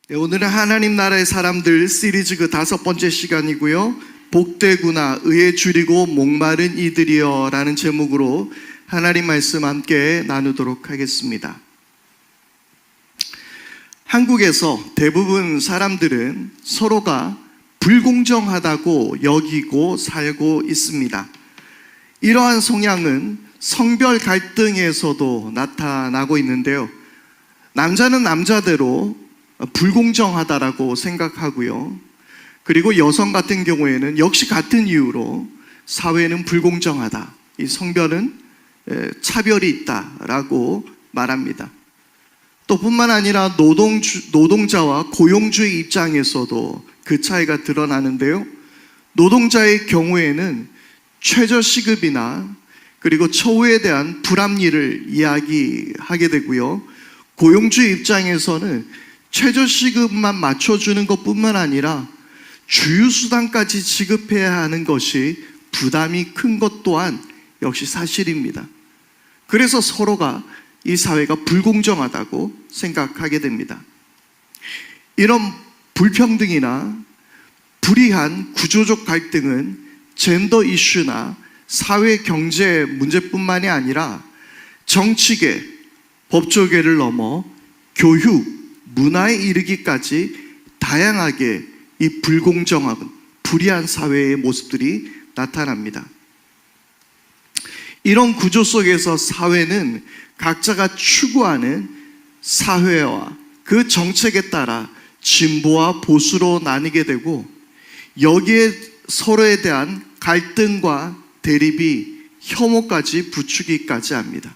네, 오늘은 하나님 나라의 사람들 시리즈 그 5번째 시간이고요. 복되구나 의에 줄이고 목마른 이들이여 라는 제목으로 하나님 말씀 함께 나누도록 하겠습니다. 한국에서 대부분 사람들은 서로가 불공정하다고 여기고 살고 있습니다. 이러한 성향은 성별 갈등에서도 나타나고 있는데요. 남자는 남자대로 불공정하다라고 생각하고요. 그리고 여성 같은 경우에는 역시 같은 이유로 사회는 불공정하다, 이 성별은 차별이 있다라고 말합니다. 또 뿐만 아니라 노동자와 고용주의 입장에서도 그 차이가 드러나는데요. 노동자의 경우에는 최저시급이나 그리고 처우에 대한 불합리를 이야기하게 되고요. 고용주의 입장에서는 최저시급만 맞춰주는 것뿐만 아니라 주휴수당까지 지급해야 하는 것이 부담이 큰 것 또한 역시 사실입니다. 그래서 서로가 이 사회가 불공정하다고 생각하게 됩니다. 이런 불평등이나 불이한 구조적 갈등은 젠더 이슈나 사회 경제 문제뿐만이 아니라 정치계, 법조계를 넘어 교육, 문화에 이르기까지 다양하게 이 불공정하고 불이한 사회의 모습들이 나타납니다. 이런 구조 속에서 사회는 각자가 추구하는 사회와 그 정책에 따라 진보와 보수로 나뉘게 되고, 여기에 서로에 대한 갈등과 대립이 혐오까지 부추기까지 합니다.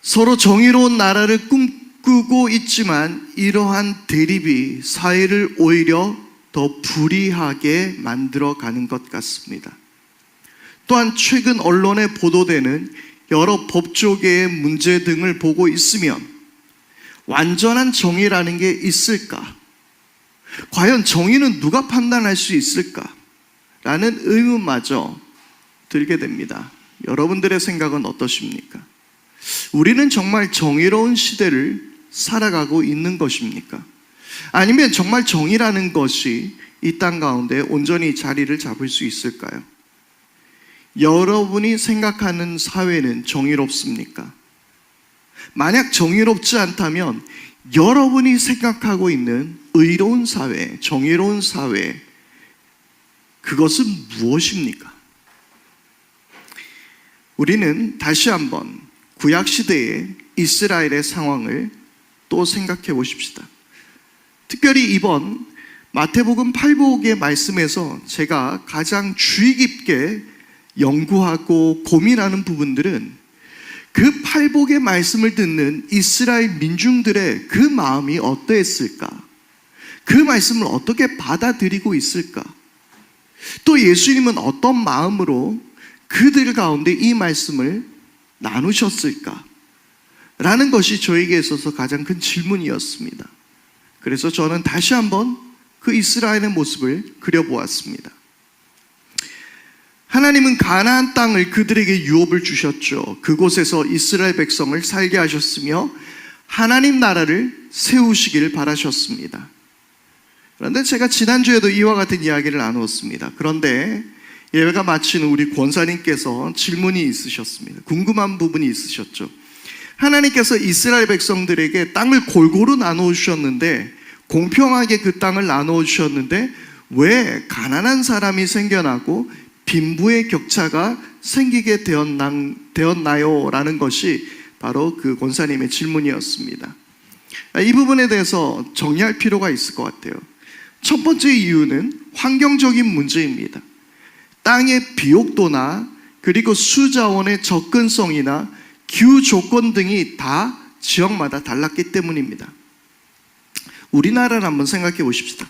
서로 정의로운 나라를 꿈꾸고 있지만 이러한 대립이 사회를 오히려 더 불이하게 만들어가는 것 같습니다. 또한 최근 언론에 보도되는 여러 법조계의 문제 등을 보고 있으면 완전한 정의라는 게 있을까? 과연 정의는 누가 판단할 수 있을까? 라는 의문마저 들게 됩니다. 여러분들의 생각은 어떠십니까? 우리는 정말 정의로운 시대를 살아가고 있는 것입니까? 아니면 정말 정의라는 것이 이 땅 가운데 온전히 자리를 잡을 수 있을까요? 여러분이 생각하는 사회는 정의롭습니까? 만약 정의롭지 않다면 여러분이 생각하고 있는 의로운 사회, 정의로운 사회, 그것은 무엇입니까? 우리는 다시 한번 구약시대의 이스라엘의 상황을 또 생각해 보십시다. 특별히 이번 마태복음 8복의 말씀에서 제가 가장 주의 깊게 연구하고 고민하는 부분들은 그 8복의 말씀을 듣는 이스라엘 민중들의 그 마음이 어떠했을까? 그 말씀을 어떻게 받아들이고 있을까? 또 예수님은 어떤 마음으로 그들 가운데 이 말씀을 나누셨을까? 라는 것이 저에게 있어서 가장 큰 질문이었습니다. 그래서 저는 다시 한번 그 이스라엘의 모습을 그려보았습니다. 하나님은 가나안 땅을 그들에게 유업을 주셨죠. 그곳에서 이스라엘 백성을 살게 하셨으며 하나님 나라를 세우시기를 바라셨습니다. 그런데 제가 지난주에도 이와 같은 이야기를 나누었습니다. 그런데 예배가 마친 우리 권사님께서 질문이 있으셨습니다. 궁금한 부분이 있으셨죠. 하나님께서 이스라엘 백성들에게 땅을 골고루 나누어 주셨는데, 공평하게 그 땅을 나누어 주셨는데 왜 가난한 사람이 생겨나고 빈부의 격차가 생기게 되었나요? 라는 것이 바로 그 권사님의 질문이었습니다. 이 부분에 대해서 정리할 필요가 있을 것 같아요. 첫 번째 이유는 환경적인 문제입니다. 땅의 비옥도나 그리고 수자원의 접근성이나 기후 조건 등이 다 지역마다 달랐기 때문입니다. 우리나라를 한번 생각해 보십시다.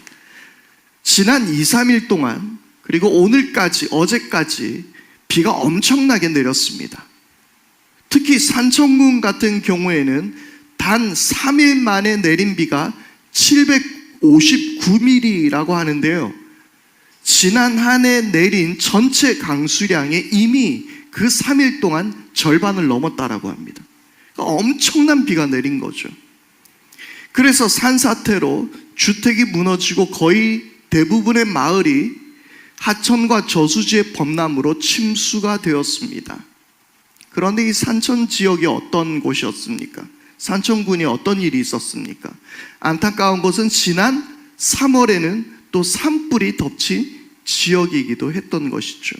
지난 2, 3일 동안 그리고 오늘까지, 어제까지 비가 엄청나게 내렸습니다. 특히 산청군 같은 경우에는 단 3일 만에 내린 비가 759mm라고 하는데요. 지난 한 해 내린 전체 강수량의 이미 그 3일 동안 절반을 넘었다라고 합니다. 그러니까 엄청난 비가 내린 거죠. 그래서 산사태로 주택이 무너지고 거의 대부분의 마을이 하천과 저수지의 범람으로 침수가 되었습니다. 그런데 이 산천 지역이 어떤 곳이었습니까? 산천군이 어떤 일이 있었습니까? 안타까운 것은 지난 3월에는 또 산불이 덮친 지역이기도 했던 것이죠.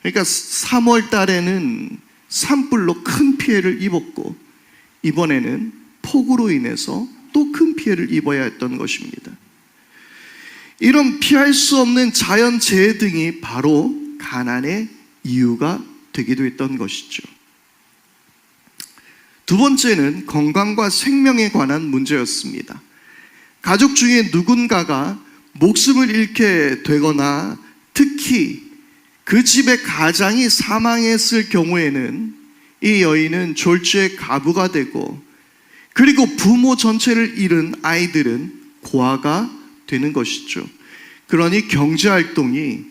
그러니까 3월 달에는 산불로 큰 피해를 입었고 이번에는 폭우로 인해서 또 큰 피해를 입어야 했던 것입니다. 이런 피할 수 없는 자연재해 등이 바로 가난의 이유가 되기도 했던 것이죠. 두 번째는 건강과 생명에 관한 문제였습니다. 가족 중에 누군가가 목숨을 잃게 되거나 특히 그 집의 가장이 사망했을 경우에는 이 여인은 졸지의 가부가 되고 그리고 부모 전체를 잃은 아이들은 고아가 되는 것이죠. 그러니 경제활동이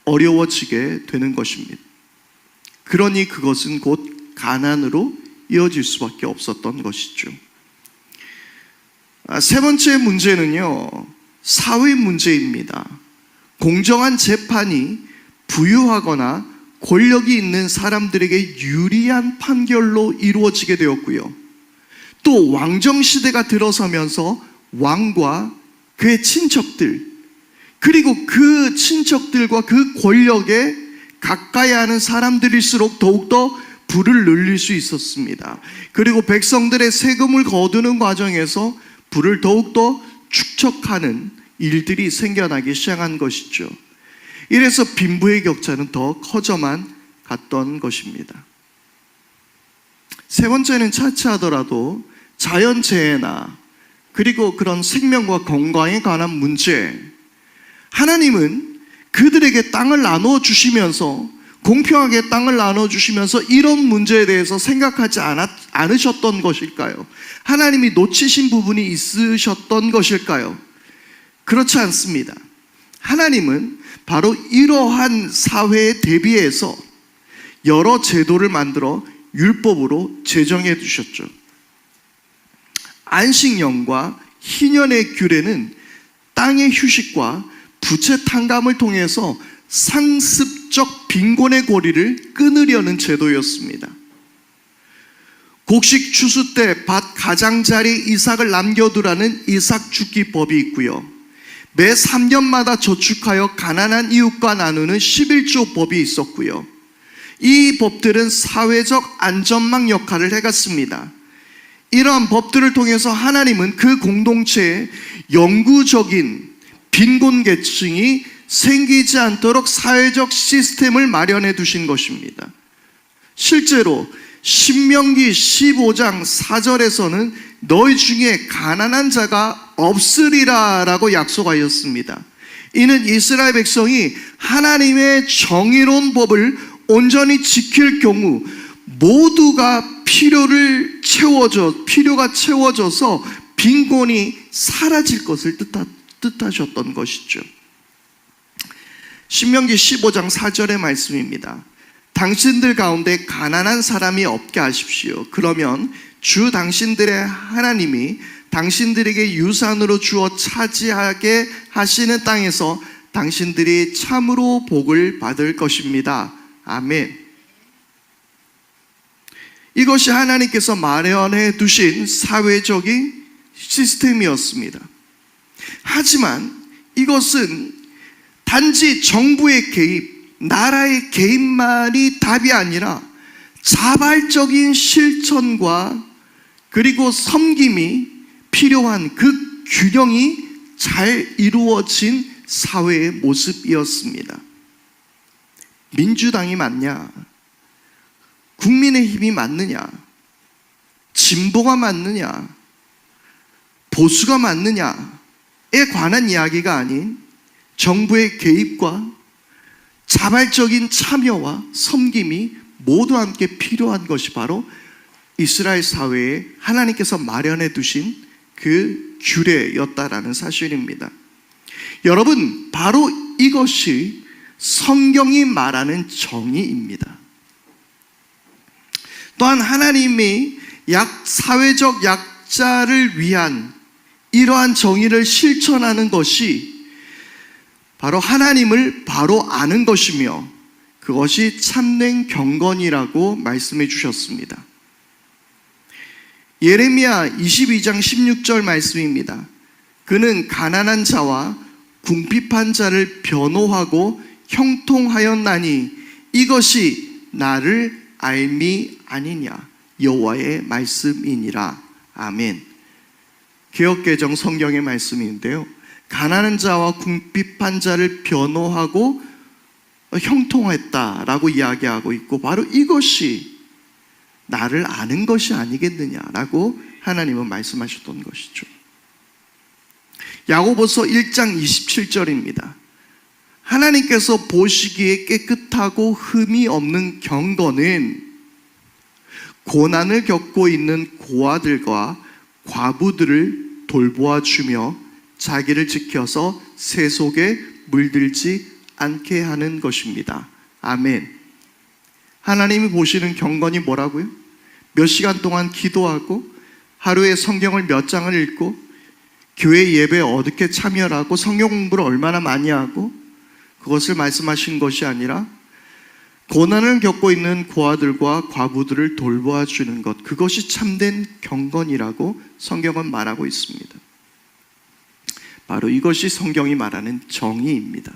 어려워지게 되는 것입니다. 그러니 그것은 곧 가난으로 이어질 수밖에 없었던 것이죠. 세 번째 문제는요, 사회 문제입니다. 공정한 재판이 부유하거나 권력이 있는 사람들에게 유리한 판결로 이루어지게 되었고요. 또 왕정시대가 들어서면서 왕과 그의 친척들, 그리고 그 친척들과 그 권력에 가까이 하는 사람들일수록 더욱더 부를 늘릴 수 있었습니다. 그리고 백성들의 세금을 거두는 과정에서 부를 더욱더 축적하는 일들이 생겨나기 시작한 것이죠. 이래서 빈부의 격차는 더 커져만 갔던 것입니다. 세 번째는 차치하더라도 자연재해나 그리고 그런 생명과 건강에 관한 문제, 하나님은 그들에게 땅을 나눠주시면서 공평하게 땅을 나눠주시면서 이런 문제에 대해서 생각하지 않으셨던 것일까요? 하나님이 놓치신 부분이 있으셨던 것일까요? 그렇지 않습니다. 하나님은 바로 이러한 사회에 대비해서 여러 제도를 만들어 율법으로 제정해 두셨죠. 안식년과 희년의 규례는 땅의 휴식과 부채 탕감을 통해서 상습적 빈곤의 고리를 끊으려는 제도였습니다. 곡식 추수 때 밭 가장자리 이삭을 남겨두라는 이삭 주기법이 있고요. 매 3년마다 저축하여 가난한 이웃과 나누는 11조법이 있었고요. 이 법들은 사회적 안전망 역할을 해갔습니다. 이러한 법들을 통해서 하나님은 그 공동체에 영구적인 빈곤 계층이 생기지 않도록 사회적 시스템을 마련해 두신 것입니다. 실제로 신명기 15장 4절에서는 너희 중에 가난한 자가 없으리라 라고 약속하였습니다. 이는 이스라엘 백성이 하나님의 정의로운 법을 온전히 지킬 경우 모두가 필요가 채워져서 빈곤이 사라질 것을 뜻하셨던 것이죠. 신명기 15장 4절의 말씀입니다. 당신들 가운데 가난한 사람이 없게 하십시오. 그러면 주 당신들의 하나님이 당신들에게 유산으로 주어 차지하게 하시는 땅에서 당신들이 참으로 복을 받을 것입니다. 아멘. 이것이 하나님께서 마련해 두신 사회적인 시스템이었습니다. 하지만 이것은 단지 정부의 개입, 나라의 개입만이 답이 아니라 자발적인 실천과 그리고 섬김이 필요한 그 균형이 잘 이루어진 사회의 모습이었습니다. 민주당이 맞냐? 국민의힘이 맞느냐? 진보가 맞느냐? 보수가 맞느냐에 관한 이야기가 아닌 정부의 개입과 자발적인 참여와 섬김이 모두 함께 필요한 것이 바로 이스라엘 사회에 하나님께서 마련해 두신 그 규례였다라는 사실입니다. 여러분, 바로 이것이 성경이 말하는 정의입니다. 또한 하나님이 사회적 약 각자를 위한 이러한 정의를 실천하는 것이 바로 하나님을 바로 아는 것이며 그것이 참된 경건이라고 말씀해 주셨습니다. 예레미야 22장 16절 말씀입니다. 그는 가난한 자와 궁핍한 자를 변호하고 형통하였나니 이것이 나를 알미 아니냐. 여호와의 말씀이니라. 아멘. 개역개정 성경의 말씀인데요, 가난한 자와 궁핍한 자를 변호하고 형통했다라고 이야기하고 있고, 바로 이것이 나를 아는 것이 아니겠느냐라고 하나님은 말씀하셨던 것이죠. 야고보서 1장 27절입니다. 하나님께서 보시기에 깨끗하고 흠이 없는 경건은 고난을 겪고 있는 고아들과 과부들을 돌보아 주며 자기를 지켜서 새 속에 물들지 않게 하는 것입니다. 아멘. 하나님이 보시는 경건이 뭐라고요? 몇 시간 동안 기도하고 하루에 성경을 몇 장을 읽고 교회 예배에 어떻게 참여하고 성경 공부를 얼마나 많이 하고, 그것을 말씀하신 것이 아니라 고난을 겪고 있는 고아들과 과부들을 돌보아 주는 것, 그것이 참된 경건이라고 성경은 말하고 있습니다. 바로 이것이 성경이 말하는 정의입니다.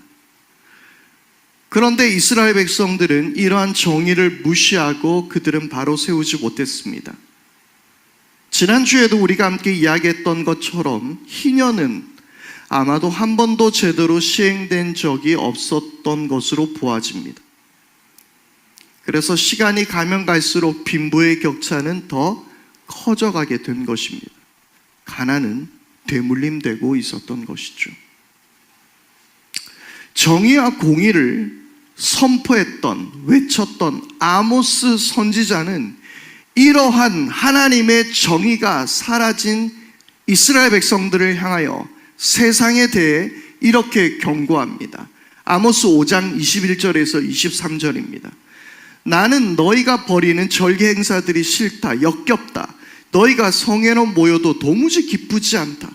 그런데 이스라엘 백성들은 이러한 정의를 무시하고 그들은 바로 세우지 못했습니다. 지난주에도 우리가 함께 이야기했던 것처럼 희년은 아마도 한 번도 제대로 시행된 적이 없었던 것으로 보아집니다. 그래서 시간이 가면 갈수록 빈부의 격차는 더 커져가게 된 것입니다. 가난은 되물림되고 있었던 것이죠. 정의와 공의를 선포했던, 외쳤던 아모스 선지자는 이러한 하나님의 정의가 사라진 이스라엘 백성들을 향하여 세상에 대해 이렇게 경고합니다. 아모스 5장 21절에서 23절입니다. 나는 너희가 벌이는 절개 행사들이 싫다, 역겹다. 너희가 성회로 모여도 도무지 기쁘지 않다.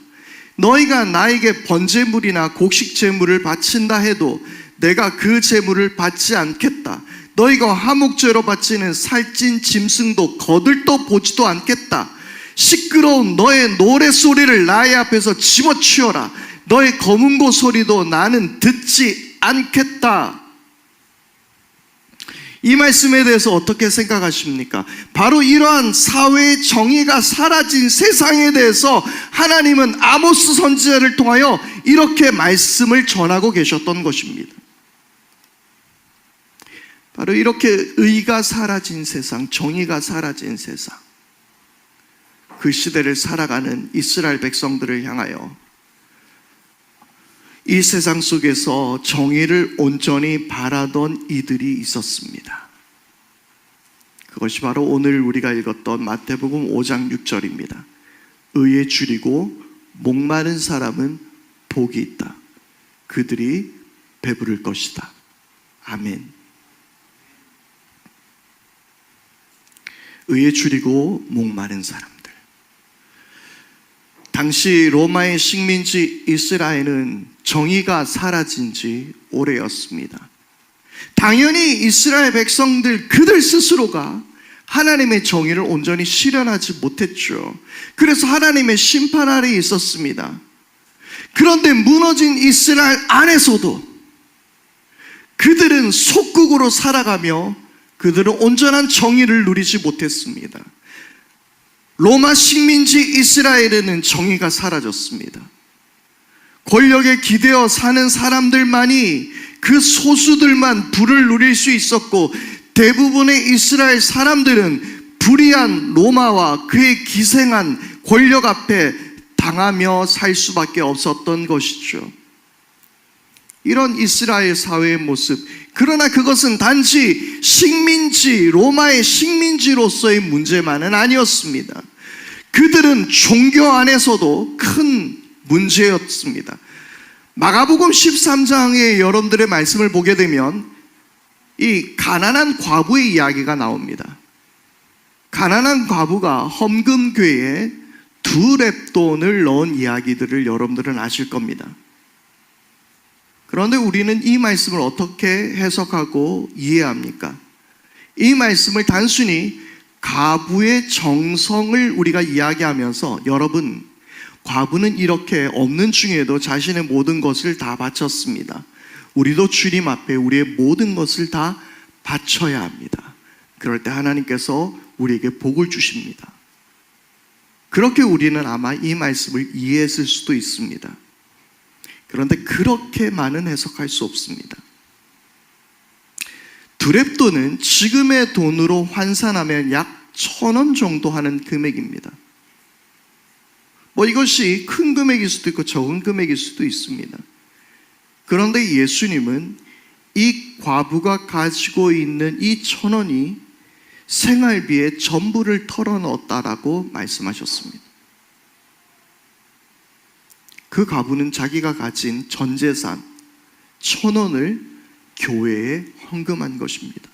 너희가 나에게 번제물이나 곡식제물을 바친다 해도 내가 그 제물을 받지 않겠다. 너희가 화목제로 바치는 살찐 짐승도 거들떠 보지도 않겠다. 시끄러운 너의 노랫소리를 나의 앞에서 집어치워라. 너의 검은고 소리도 나는 듣지 않겠다. 이 말씀에 대해서 어떻게 생각하십니까? 바로 이러한 사회의 정의가 사라진 세상에 대해서 하나님은 아모스 선지자를 통하여 이렇게 말씀을 전하고 계셨던 것입니다. 바로 이렇게 의가 사라진 세상, 정의가 사라진 세상, 그 시대를 살아가는 이스라엘 백성들을 향하여 이 세상 속에서 정의를 온전히 바라던 이들이 있었습니다. 그것이 바로 오늘 우리가 읽었던 마태복음 5장 6절입니다. 의에 줄이고 목마른 사람은 복이 있다. 그들이 배부를 것이다. 아멘. 의에 줄이고 목마른 사람들. 당시 로마의 식민지 이스라엘은 정의가 사라진 지 오래였습니다. 당연히 이스라엘 백성들 그들 스스로가 하나님의 정의를 온전히 실현하지 못했죠. 그래서 하나님의 심판 아래에 있었습니다. 그런데 무너진 이스라엘 안에서도 그들은 속국으로 살아가며 그들은 온전한 정의를 누리지 못했습니다. 로마 식민지 이스라엘에는 정의가 사라졌습니다. 권력에 기대어 사는 사람들만이, 그 소수들만 부를 누릴 수 있었고, 대부분의 이스라엘 사람들은 불의한 로마와 그의 기생한 권력 앞에 당하며 살 수밖에 없었던 것이죠. 이런 이스라엘 사회의 모습, 그러나 그것은 단지 식민지, 로마의 식민지로서의 문제만은 아니었습니다. 그들은 종교 안에서도 큰 문제였습니다. 마가복음 13장의 여러분들의 말씀을 보게 되면 이 가난한 과부의 이야기가 나옵니다. 가난한 과부가 헌금궤에 두 렙돈을 넣은 이야기들을 여러분들은 아실 겁니다. 그런데 우리는 이 말씀을 어떻게 해석하고 이해합니까? 이 말씀을 단순히 과부의 정성을 우리가 이야기하면서, 여러분, 과부는 이렇게 없는 중에도 자신의 모든 것을 다 바쳤습니다. 우리도 주님 앞에 우리의 모든 것을 다 바쳐야 합니다. 그럴 때 하나님께서 우리에게 복을 주십니다. 그렇게 우리는 아마 이 말씀을 이해했을 수도 있습니다. 그런데 그렇게만은 해석할 수 없습니다. 두 렙돈은 지금의 돈으로 환산하면 약 1,000원 정도 하는 금액입니다. 이것이 큰 금액일 수도 있고 적은 금액일 수도 있습니다. 그런데 예수님은 이 과부가 가지고 있는 이 1,000원이 생활비의 전부를 털어넣었다라고 말씀하셨습니다. 그 과부는 자기가 가진 전 재산 1,000원을 교회에 헌금한 것입니다.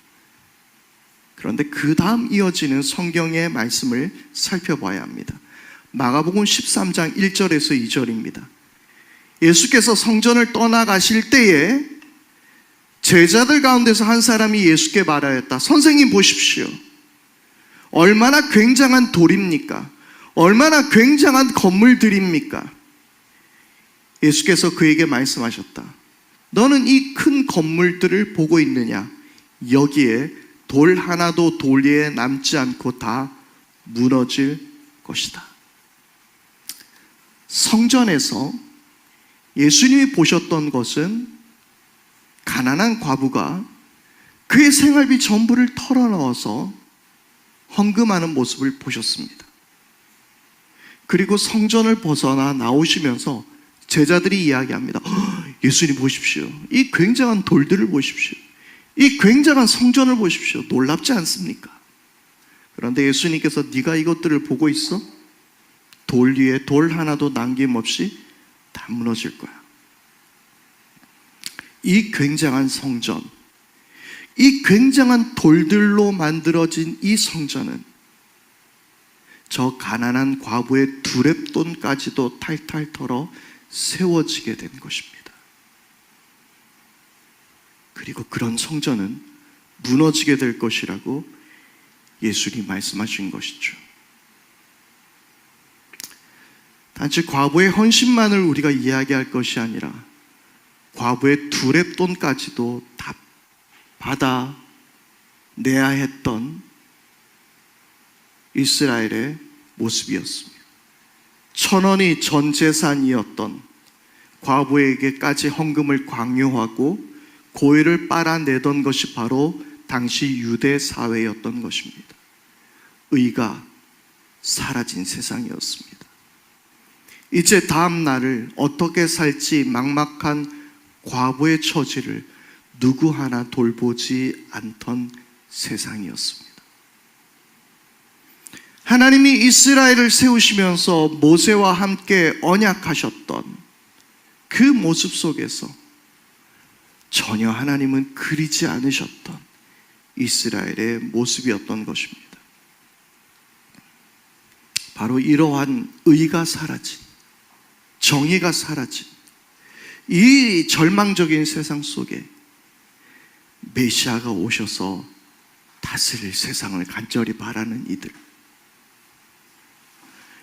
그런데 그 다음 이어지는 성경의 말씀을 살펴봐야 합니다. 마가복음 13장 1절에서 2절입니다. 예수께서 성전을 떠나가실 때에 제자들 가운데서 한 사람이 예수께 말하였다. 선생님 보십시오. 얼마나 굉장한 돌입니까? 얼마나 굉장한 건물들입니까? 예수께서 그에게 말씀하셨다. 너는 이 큰 건물들을 보고 있느냐? 여기에 돌 하나도 돌 위에 남지 않고 다 무너질 것이다. 성전에서 예수님이 보셨던 것은 가난한 과부가 그의 생활비 전부를 털어넣어서 헌금하는 모습을 보셨습니다. 그리고 성전을 벗어나 나오시면서 제자들이 이야기합니다. 예수님 보십시오. 이 굉장한 돌들을 보십시오. 이 굉장한 성전을 보십시오. 놀랍지 않습니까? 그런데 예수님께서 네가 이것들을 보고 있어? 돌 위에 돌 하나도 남김없이 다 무너질 거야. 이 굉장한 성전, 이 굉장한 돌들로 만들어진 이 성전은 저 가난한 과부의 두 렙돈까지도 탈탈 털어 세워지게 된 것입니다. 그리고 그런 성전은 무너지게 될 것이라고 예수님이 말씀하신 것이죠. 단지 과부의 헌신만을 우리가 이야기할 것이 아니라 과부의 두 렙돈까지도 다 받아내야 했던 이스라엘의 모습이었습니다. 1,000원이 전 재산이었던 과부에게까지 헌금을 강요하고 고의를 빨아내던 것이 바로 당시 유대 사회였던 것입니다. 의가 사라진 세상이었습니다. 이제 다음 날을 어떻게 살지 막막한 과부의 처지를 누구 하나 돌보지 않던 세상이었습니다. 하나님이 이스라엘을 세우시면서 모세와 함께 언약하셨던 그 모습 속에서 전혀 하나님은 그리지 않으셨던 이스라엘의 모습이었던 것입니다. 바로 이러한 의가 사라진, 정의가 사라진 이 절망적인 세상 속에 메시아가 오셔서 다스릴 세상을 간절히 바라는 이들,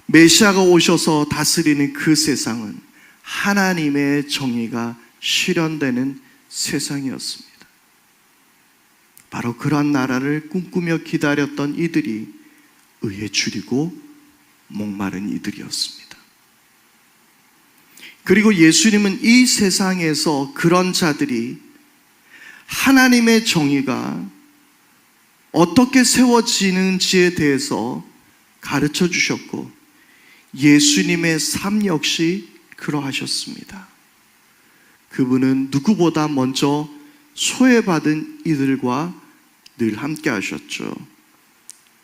메시아가 오셔서 다스리는 그 세상은 하나님의 정의가 실현되는 세상이었습니다. 바로 그런 나라를 꿈꾸며 기다렸던 이들이 의에 줄이고 목마른 이들이었습니다. 그리고 예수님은 이 세상에서 그런 자들이 하나님의 정의가 어떻게 세워지는지에 대해서 가르쳐 주셨고 예수님의 삶 역시 그러하셨습니다. 그분은 누구보다 먼저 소외받은 이들과 늘 함께 하셨죠.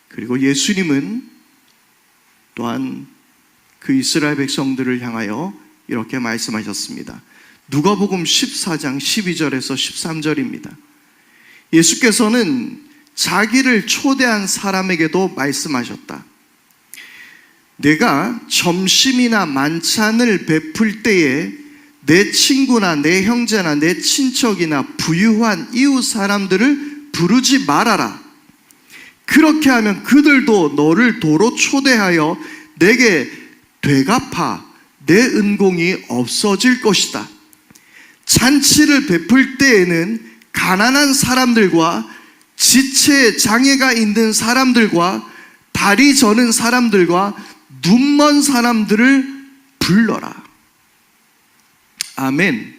그리고 예수님은 또한 그 이스라엘 백성들을 향하여 이렇게 말씀하셨습니다. 누가복음 14장 12절에서 13절입니다. 예수께서는 자기를 초대한 사람에게도 말씀하셨다. 내가 점심이나 만찬을 베풀 때에 내 친구나 내 형제나 내 친척이나 부유한 이웃 사람들을 부르지 말아라. 그렇게 하면 그들도 너를 도로 초대하여 내게 되갚아 내 은공이 없어질 것이다. 잔치를 베풀 때에는 가난한 사람들과 지체 장애가 있는 사람들과 다리 저는 사람들과 눈먼 사람들을 불러라. 아멘.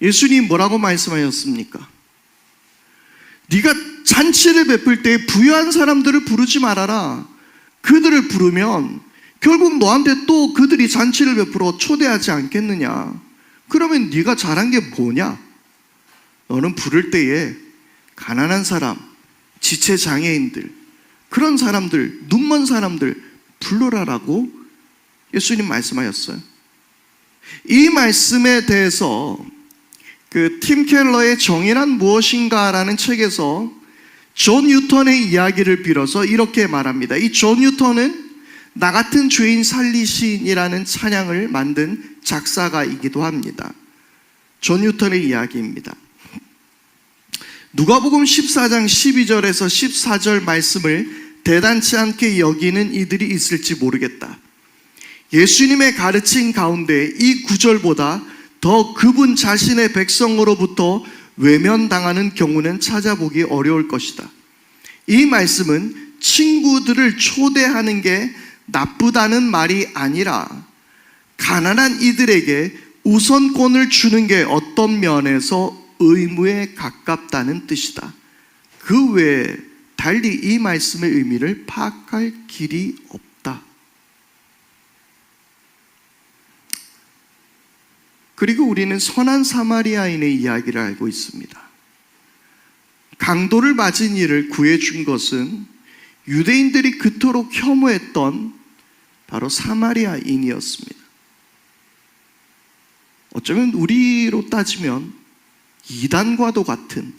예수님 뭐라고 말씀하셨습니까? 네가 잔치를 베풀 때 부유한 사람들을 부르지 말아라. 그들을 부르면 결국 너한테 또 그들이 잔치를 베풀어 초대하지 않겠느냐. 그러면 네가 잘한 게 뭐냐? 너는 부를 때에 가난한 사람, 지체 장애인들, 그런 사람들, 눈먼 사람들 불러라라고 예수님 말씀하셨어요. 이 말씀에 대해서 팀 켈러의 정의란 무엇인가라는 책에서 존 뉴턴의 이야기를 빌어서 이렇게 말합니다. 이 존 뉴턴은 나 같은 죄인 살리신이라는 찬양을 만든 작사가이기도 합니다. 존 뉴턴의 이야기입니다. 누가복음 14장 12절에서 14절 말씀을 대단치 않게 여기는 이들이 있을지 모르겠다. 예수님의 가르침 가운데 이 구절보다 더 그분 자신의 백성으로부터 외면당하는 경우는 찾아보기 어려울 것이다. 이 말씀은 친구들을 초대하는 게 나쁘다는 말이 아니라 가난한 이들에게 우선권을 주는 게 어떤 면에서 의무에 가깝다는 뜻이다. 그 외에 달리 이 말씀의 의미를 파악할 길이 없다. 그리고 우리는 선한 사마리아인의 이야기를 알고 있습니다. 강도를 맞은 이를 구해준 것은 유대인들이 그토록 혐오했던 바로 사마리아인이었습니다. 어쩌면 우리로 따지면 이단과도 같은,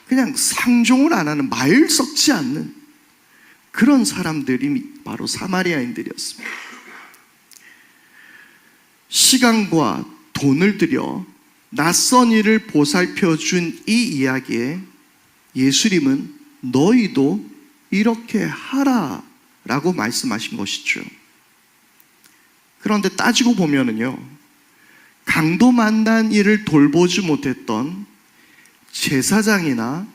그냥 상종을 안 하는, 말 섞지 않는 그런 사람들이 바로 사마리아인들이었습니다. 시간과 돈을 들여 낯선 이를 보살펴 준 이 이야기에 예수님은 너희도 이렇게 하라 라고 말씀하신 것이죠. 그런데 따지고 보면은요, 강도 만난 일을 돌보지 못했던 제사장이나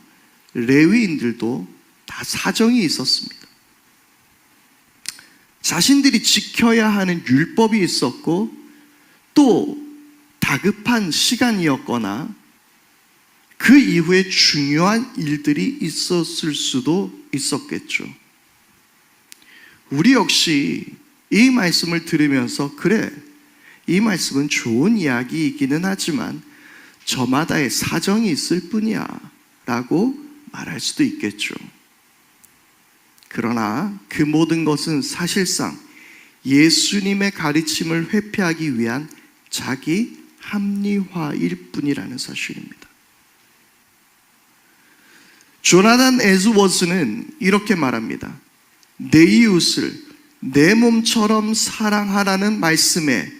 레위인들도 다 사정이 있었습니다. 자신들이 지켜야 하는 율법이 있었고 또 다급한 시간이었거나 그 이후에 중요한 일들이 있었을 수도 있었겠죠. 우리 역시 이 말씀을 들으면서 그래, 이 말씀은 좋은 이야기이기는 하지만 저마다의 사정이 있을 뿐이야 라고 말할 수도 있겠죠. 그러나 그 모든 것은 사실상 예수님의 가르침을 회피하기 위한 자기 합리화일 뿐이라는 사실입니다. 조나단 에즈워스는 이렇게 말합니다. 내 이웃을 내 몸처럼 사랑하라는 말씀에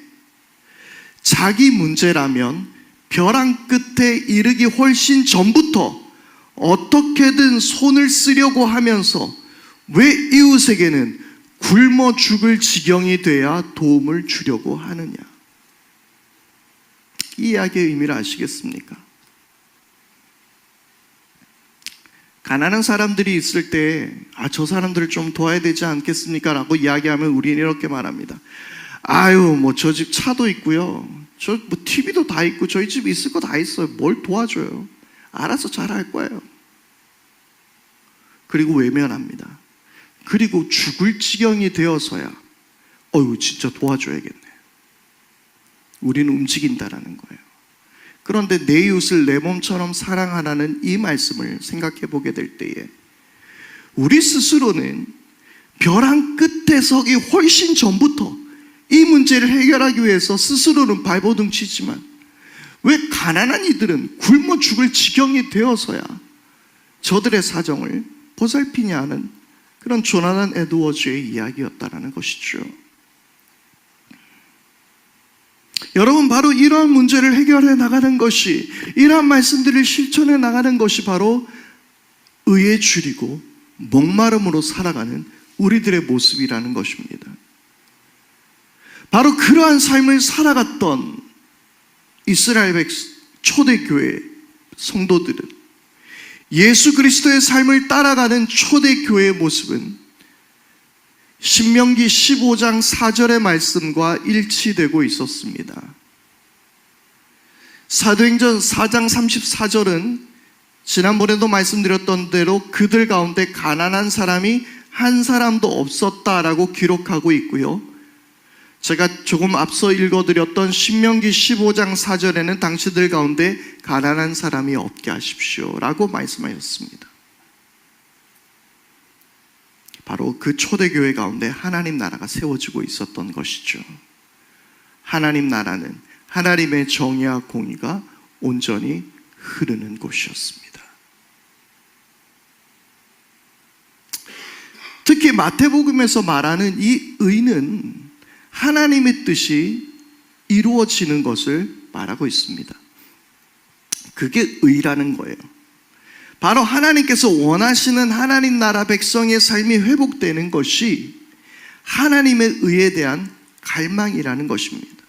자기 문제라면 벼랑 끝에 이르기 훨씬 전부터 어떻게든 손을 쓰려고 하면서 왜 이웃에게는 굶어 죽을 지경이 돼야 도움을 주려고 하느냐. 이 이야기의 의미를 아시겠습니까? 가난한 사람들이 있을 때 저 사람들을 좀 도와야 되지 않겠습니까? 라고 이야기하면 우리는 이렇게 말합니다. 뭐 저 집 차도 있고요, 저 TV도 다 있고 저희 집 있을 거 다 있어요. 뭘 도와줘요? 알아서 잘할 거예요. 그리고 외면합니다. 그리고 죽을 지경이 되어서야 진짜 도와줘야겠네. 우리는 움직인다라는 거예요. 그런데 내 이웃을 내 몸처럼 사랑하라는 이 말씀을 생각해 보게 될 때에 우리 스스로는 벼랑 끝에 서기 훨씬 전부터 이 문제를 해결하기 위해서 스스로는 발버둥 치지만 왜 가난한 이들은 굶어 죽을 지경이 되어서야 저들의 사정을 보살피냐 하는 그런 조나단 에드워즈의 이야기였다라는 것이죠. 여러분, 바로 이러한 문제를 해결해 나가는 것이, 이러한 말씀들을 실천해 나가는 것이 바로 의에 줄이고 목마름으로 살아가는 우리들의 모습이라는 것입니다. 바로 그러한 삶을 살아갔던 이스라엘 초대교회 성도들은, 예수 그리스도의 삶을 따라가는 초대교회의 모습은 신명기 15장 4절의 말씀과 일치되고 있었습니다. 사도행전 4장 34절은 지난번에도 말씀드렸던 대로 그들 가운데 가난한 사람이 한 사람도 없었다라고 기록하고 있고요. 제가 조금 앞서 읽어드렸던 신명기 15장 4절에는 당신들 가운데 가난한 사람이 없게 하십시오 라고 말씀하셨습니다. 바로 그 초대교회 가운데 하나님 나라가 세워지고 있었던 것이죠. 하나님 나라는 하나님의 정의와 공의가 온전히 흐르는 곳이었습니다. 특히 마태복음에서 말하는 이 의는 하나님의 뜻이 이루어지는 것을 말하고 있습니다. 그게 의라는 거예요. 바로 하나님께서 원하시는 하나님 나라 백성의 삶이 회복되는 것이 하나님의 의에 대한 갈망이라는 것입니다.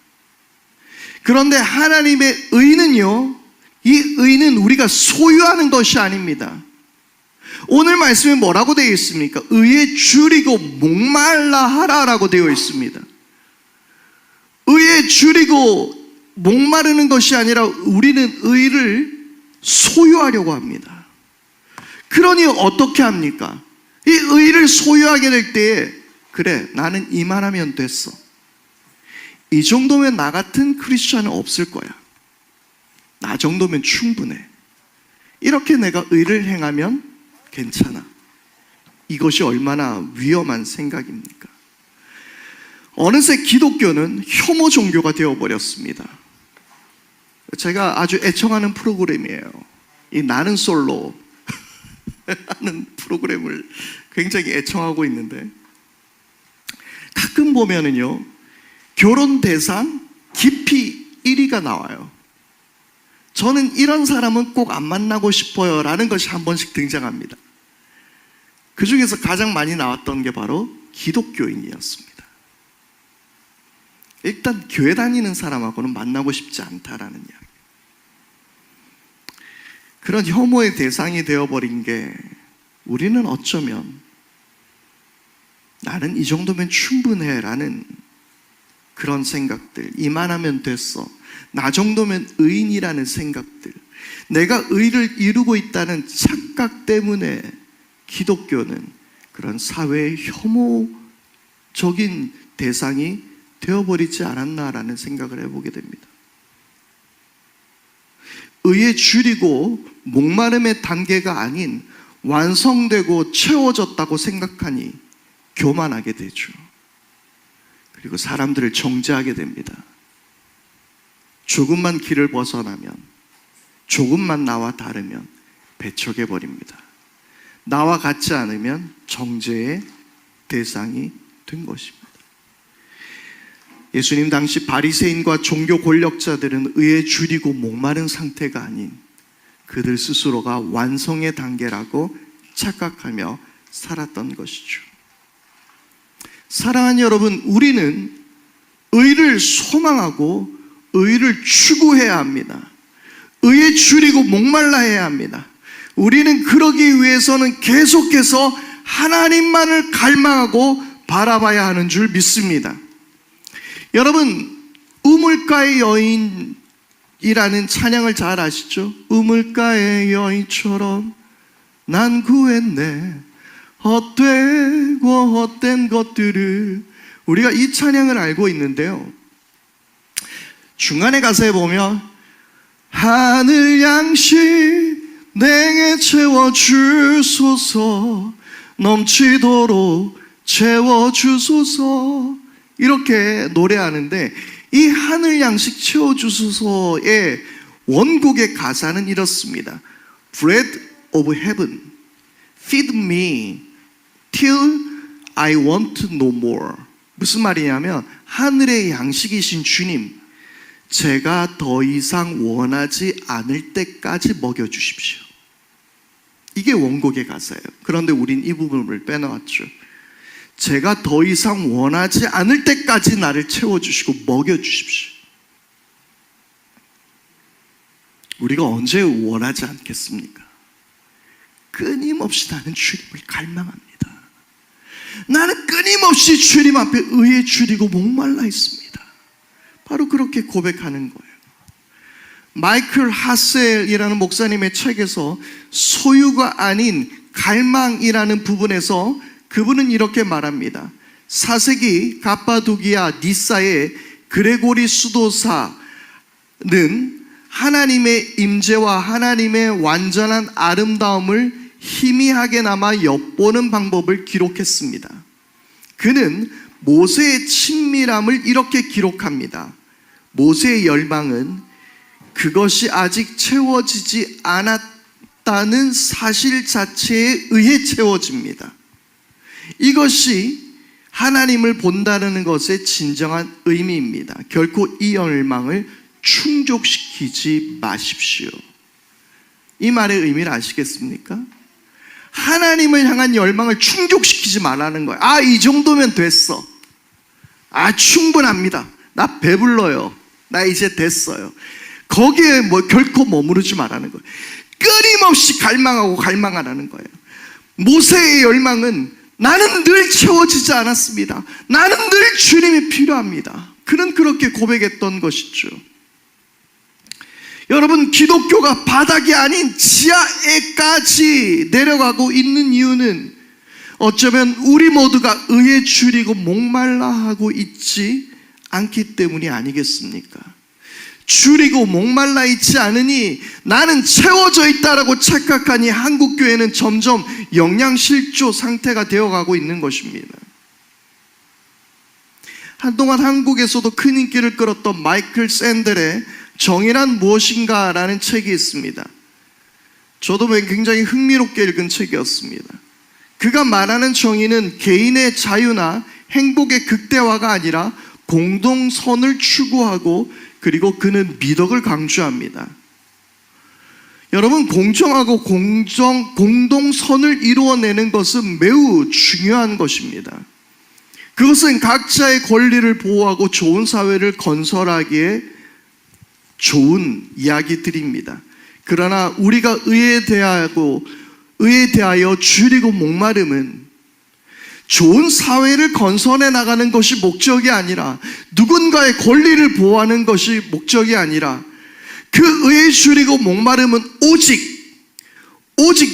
그런데 하나님의 의는요, 이 의는 우리가 소유하는 것이 아닙니다. 오늘 말씀에 뭐라고 되어 있습니까? 의에 줄이고 목말라 하라라고 되어 있습니다. 의에 줄이고 목마르는 것이 아니라 우리는 의를 소유하려고 합니다. 그러니 어떻게 합니까? 이 의를 소유하게 될 때에, 그래, 나는 이만하면 됐어, 이 정도면 나 같은 크리스찬은 없을 거야, 나 정도면 충분해, 이렇게 내가 의를 행하면 괜찮아. 이것이 얼마나 위험한 생각입니까? 어느새 기독교는 혐오 종교가 되어버렸습니다. 제가 아주 애청하는 프로그램이에요. 이 나는 솔로 하는 프로그램을 굉장히 애청하고 있는데, 가끔 보면은요, 결혼 대상 깊이 1위가 나와요. 저는 이런 사람은 꼭 안 만나고 싶어요 라는 것이 한 번씩 등장합니다. 그 중에서 가장 많이 나왔던 게 바로 기독교인이었습니다. 일단 교회 다니는 사람하고는 만나고 싶지 않다라는 이야기. 그런 혐오의 대상이 되어버린 게, 우리는 어쩌면 나는 이 정도면 충분해 라는 그런 생각들, 이만하면 됐어, 나 정도면 의인이라는 생각들, 내가 의를 이루고 있다는 착각 때문에 기독교는 그런 사회의 혐오적인 대상이 되어버리지 않았나라는 생각을 해보게 됩니다. 의에 줄이고 목마름의 단계가 아닌 완성되고 채워졌다고 생각하니 교만하게 되죠. 그리고 사람들을 정죄하게 됩니다. 조금만 길을 벗어나면, 조금만 나와 다르면 배척해버립니다. 나와 같지 않으면 정죄의 대상이 된 것입니다. 예수님 당시 바리새인과 종교 권력자들은 의에 줄이고 목마른 상태가 아닌 그들 스스로가 완성의 단계라고 착각하며 살았던 것이죠. 사랑하는 여러분, 우리는 의를 소망하고 의를 추구해야 합니다. 의에 줄이고 목말라해야 합니다. 우리는 그러기 위해서는 계속해서 하나님만을 갈망하고 바라봐야 하는 줄 믿습니다. 여러분, 우물가의 여인이라는 찬양을 잘 아시죠? 우물가의 여인처럼 난 구했네, 헛되고 헛된 것들을. 우리가 이 찬양을 알고 있는데요, 중간에 가사에 보면 하늘 양식 내게 채워주소서, 넘치도록 채워주소서, 이렇게 노래하는데, 이 하늘 양식 채워주소서의 원곡의 가사는 이렇습니다. Bread of heaven, feed me till I want to know more. 무슨 말이냐면 하늘의 양식이신 주님, 제가 더 이상 원하지 않을 때까지 먹여주십시오. 이게 원곡의 가사예요. 그런데 우린 이 부분을 빼놓았죠. 제가 더 이상 원하지 않을 때까지 나를 채워주시고 먹여주십시오. 우리가 언제 원하지 않겠습니까? 끊임없이 나는 주님을 갈망합니다. 나는 끊임없이 주님 앞에 의에 줄이고 목말라 있습니다. 바로 그렇게 고백하는 거예요. 마이클 하셀이라는 목사님의 책에서 소유가 아닌 갈망이라는 부분에서 그분은 이렇게 말합니다. 4세기 가파도기아 니사의 그레고리 수도사는 하나님의 임재와 하나님의 완전한 아름다움을 희미하게나마 엿보는 방법을 기록했습니다. 그는 모세의 친밀함을 이렇게 기록합니다. 모세의 열망은 그것이 아직 채워지지 않았다는 사실 자체에 의해 채워집니다. 이것이 하나님을 본다는 것의 진정한 의미입니다. 결코 이 열망을 충족시키지 마십시오. 이 말의 의미를 아시겠습니까? 하나님을 향한 열망을 충족시키지 말라는 거예요. 이 정도면 됐어. 충분합니다. 나 배불러요. 나 이제 됐어요. 거기에 결코 머무르지 말라는 거예요. 끊임없이 갈망하고 갈망하라는 거예요. 모세의 열망은 나는 늘 채워지지 않았습니다. 나는 늘 주님이 필요합니다. 그는 그렇게 고백했던 것이죠. 여러분, 기독교가 바닥이 아닌 지하에까지 내려가고 있는 이유는 어쩌면 우리 모두가 의에 줄이고 목말라 하고 있지 않기 때문이 아니겠습니까? 줄이고 목말라 있지 않으니 나는 채워져 있다라고 착각하니 한국교회는 점점 영양실조 상태가 되어가고 있는 것입니다. 한동안 한국에서도 큰 인기를 끌었던 마이클 샌델의 정의란 무엇인가 라는 책이 있습니다. 저도 굉장히 흥미롭게 읽은 책이었습니다. 그가 말하는 정의는 개인의 자유나 행복의 극대화가 아니라 공동선을 추구하고 그리고 그는 미덕을 강조합니다. 여러분, 공정하고 공동선을 이루어내는 것은 매우 중요한 것입니다. 그것은 각자의 권리를 보호하고 좋은 사회를 건설하기에 좋은 이야기들입니다. 그러나 우리가 의에 대하여 줄이고 목마름은 좋은 사회를 건설해 나가는 것이 목적이 아니라 누군가의 권리를 보호하는 것이 목적이 아니라 그 의에 줄이고 목마름은 오직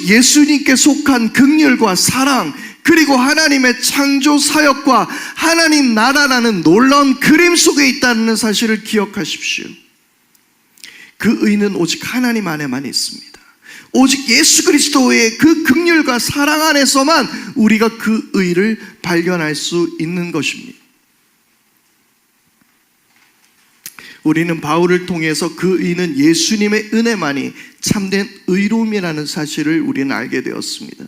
예수님께 속한 긍휼과 사랑 그리고 하나님의 창조 사역과 하나님 나라라는 놀라운 그림 속에 있다는 사실을 기억하십시오. 그 의는 오직 하나님 안에만 있습니다. 오직 예수 그리스도의 그 긍휼과 사랑 안에서만 우리가 그 의를 발견할 수 있는 것입니다. 우리는 바울을 통해서 그 의는 예수님의 은혜만이 참된 의로움이라는 사실을 우리는 알게 되었습니다.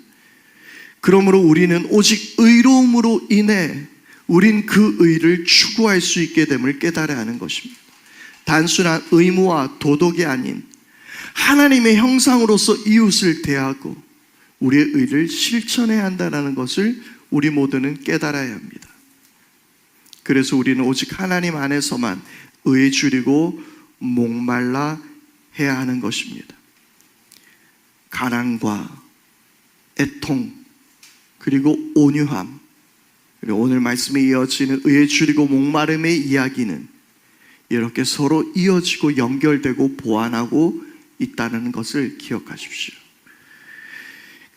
그러므로 우리는 오직 의로움으로 인해 우린 그 의를 추구할 수 있게 됨을 깨달아야 하는 것입니다. 단순한 의무와 도덕이 아닌 하나님의 형상으로서 이웃을 대하고 우리의 의를 실천해야 한다는 것을 우리 모두는 깨달아야 합니다. 그래서 우리는 오직 하나님 안에서만 의에 줄이고 목말라 해야 하는 것입니다. 가난과 애통 그리고 온유함 그리고 오늘 말씀에 이어지는 의에 줄이고 목마름의 이야기는 이렇게 서로 이어지고 연결되고 보완하고 있다는 것을 기억하십시오.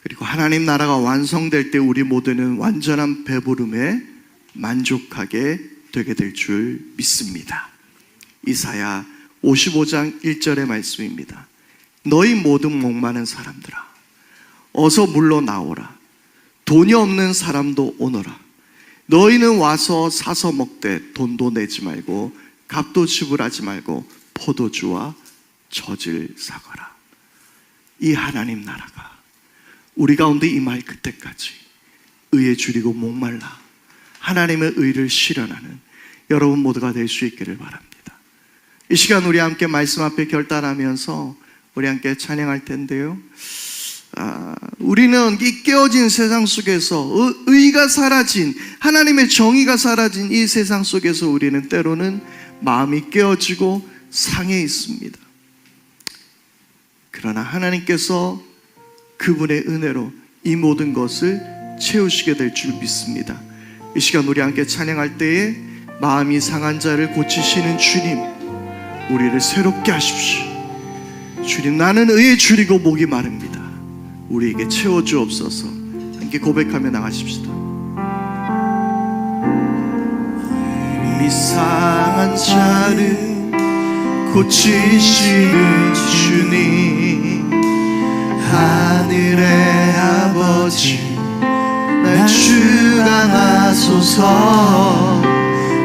그리고 하나님 나라가 완성될 때 우리 모두는 완전한 배부름에 만족하게 되게 될 줄 믿습니다. 이사야 55장 1절의 말씀입니다. 너희 모든 목마른 사람들아 어서 물러나오라. 돈이 없는 사람도 오너라. 너희는 와서 사서 먹되 돈도 내지 말고 값도 지불하지 말고 포도주와 젖을 사거라. 이 하나님 나라가 우리 가운데 임할 그때까지 의에 줄이고 목말라 하나님의 의를 실현하는 여러분 모두가 될 수 있기를 바랍니다. 이 시간 우리 함께 말씀 앞에 결단하면서 우리 함께 찬양할 텐데요. 우리는 이 깨어진 세상 속에서 의가 사라진, 하나님의 정의가 사라진 이 세상 속에서 우리는 때로는 마음이 깨어지고 상해 있습니다. 그러나 하나님께서 그분의 은혜로 이 모든 것을 채우시게 될 줄 믿습니다. 이 시간 우리 함께 찬양할 때에 마음이 상한 자를 고치시는 주님, 우리를 새롭게 하십시오. 주님, 나는 의에 줄이고 목이 마릅니다. 우리에게 채워주옵소서. 함께 고백하며 나가십시다. 이 상한 자를 고치시는 주님, 하늘의 아버지 날 주관하소서.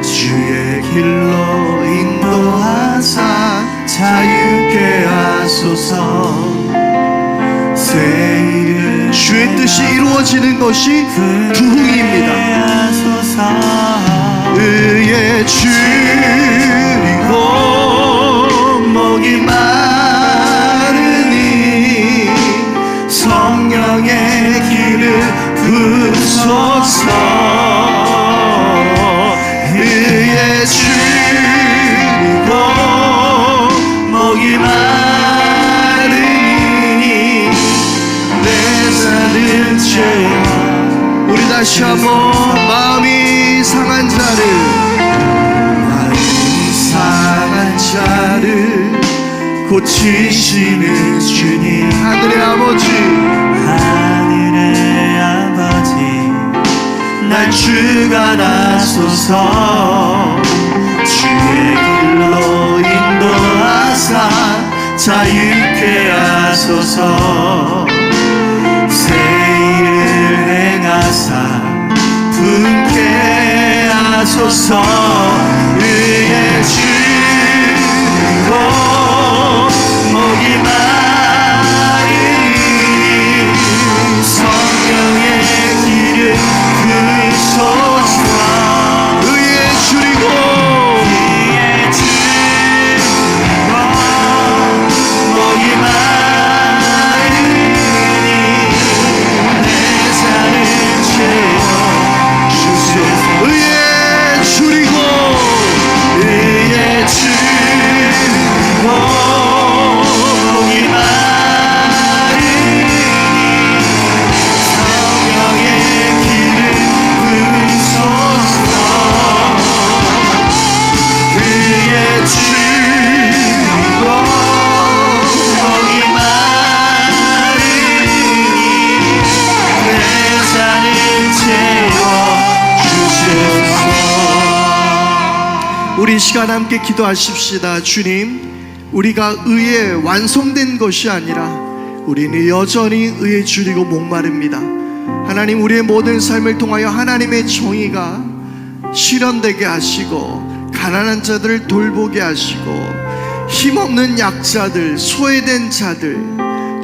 주의 길로 인도하사 자유케 하소서. 주의 뜻이 이루어지는 것이 부흥입니다. 의에 줄이고 목이 마르니 성령의 길을 부소서. 의에 줄이고 목이 마르니 내 잔을 채워. 우리 다시 한번 마음이 상한 자를, 마음이 상한 자를 고치시는 주님, 하늘의 아버지, 하늘의 아버지 날 주관하소서. 주의 길로 인도하사 자유케 하소서. 새 일을 행하사 분케 하소서. 의에 줄이고 목이 마르니 성령의 길을 부소서. 의에 줄이고 목이 마르니 내 잔을 채워주소서. 의에 줄이고 의에 줄이고 목이 마르니 성령의 길을 부소서. 의에 줄이고 목이 마르니 내 잔을 채워주소서. 우리 이 시간 함께 기도하십시다. 주님, 우리가 의에 완성된 것이 아니라 우리는 여전히 의에 줄이고 목마릅니다. 하나님, 우리의 모든 삶을 통하여 하나님의 정의가 실현되게 하시고 가난한 자들을 돌보게 하시고 힘없는 약자들, 소외된 자들,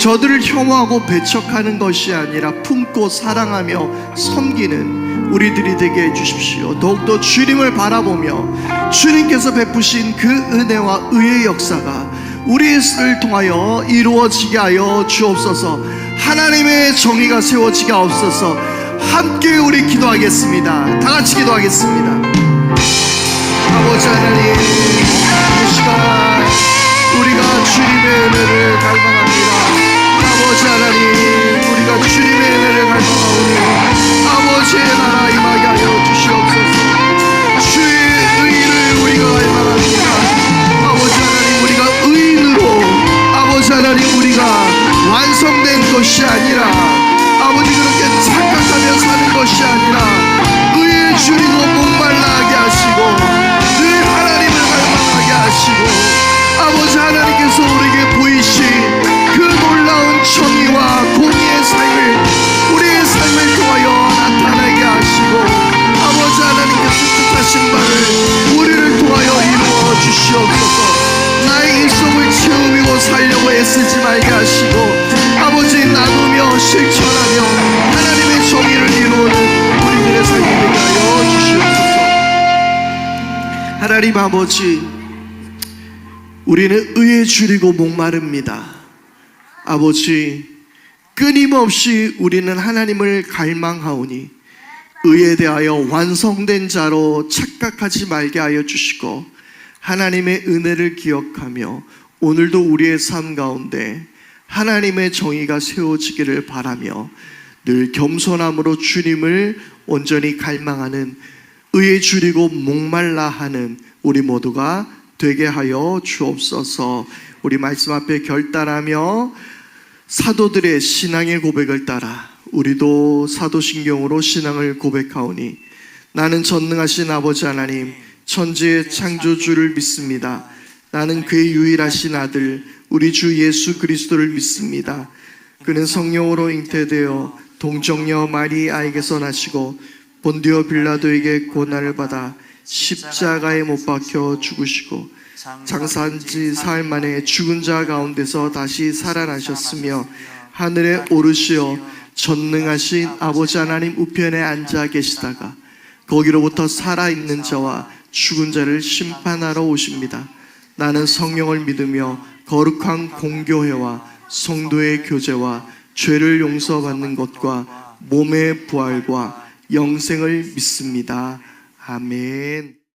저들을 혐오하고 배척하는 것이 아니라 품고 사랑하며 섬기는 우리들이 되게 해주십시오. 더욱더 주님을 바라보며 주님께서 베푸신 그 은혜와 의의 역사가 우리를 통하여 이루어지게 하여 주옵소서. 하나님의 정의가 세워지게 하옵소서. 함께 우리 기도하겠습니다. 다 같이 기도하겠습니다. 아버지 하나님, 이 시간 우리가 주님의 은혜를 갈망합니다. 아버지 하나님, 우리가 주님의 은혜를 갈망하오니 아버지의 나라 임하게 하여 주시옵소서. 주의 의를 우리가 갈망합니다. 아버지 하나님, 우리가 의인으로, 아버지 하나님, 우리가 완성된 것이 아니라, 아버지 그렇게 착각하며 사는 것이 아니라 의에 줄이고 목말라하게 하시고 늘 하나님을 갈망하게 하시고 아버지 하나님께서 우리에게 보이신 그 놀라운 정의와 공의의 삶을 우리의 삶을 통하여 나타나게 하시고 아버지 하나님께서 뜻하신 바를 우리를 통하여 이루어 주시옵소서. 나의 일속을 채우고 살려고 애쓰지 말게 하시고 아버지 나누며 실천하며 하나님의 정의를 이루는 하나님 아버지, 우리는 의에 줄이고 목마릅니다. 아버지, 끊임없이 우리는 하나님을 갈망하오니 의에 대하여 완성된 자로 착각하지 말게 하여 주시고, 하나님의 은혜를 기억하며 오늘도 우리의 삶 가운데 하나님의 정의가 세워지기를 바라며 늘 겸손함으로 주님을 온전히 갈망하는, 의에 줄이고 목말라 하는 우리 모두가 되게 하여 주옵소서. 우리 말씀 앞에 결단하며 사도들의 신앙의 고백을 따라 우리도 사도신경으로 신앙을 고백하오니, 나는 전능하신 아버지 하나님 천지의 창조주를 믿습니다. 나는 그의 유일하신 아들 우리 주 예수 그리스도를 믿습니다. 그는 성령으로 잉태되어 동정녀 마리아에게서 나시고 본디오 빌라도에게 고난을 받아 십자가에 못 박혀 죽으시고 장사한 지 사흘 만에 죽은 자 가운데서 다시 살아나셨으며 하늘에 오르시어 전능하신 아버지 하나님 우편에 앉아 계시다가 거기로부터 살아있는 자와 죽은 자를 심판하러 오십니다. 나는 성령을 믿으며 거룩한 공교회와 성도의 교제와 죄를 용서받는 것과 몸의 부활과 영생을 믿습니다. 아멘.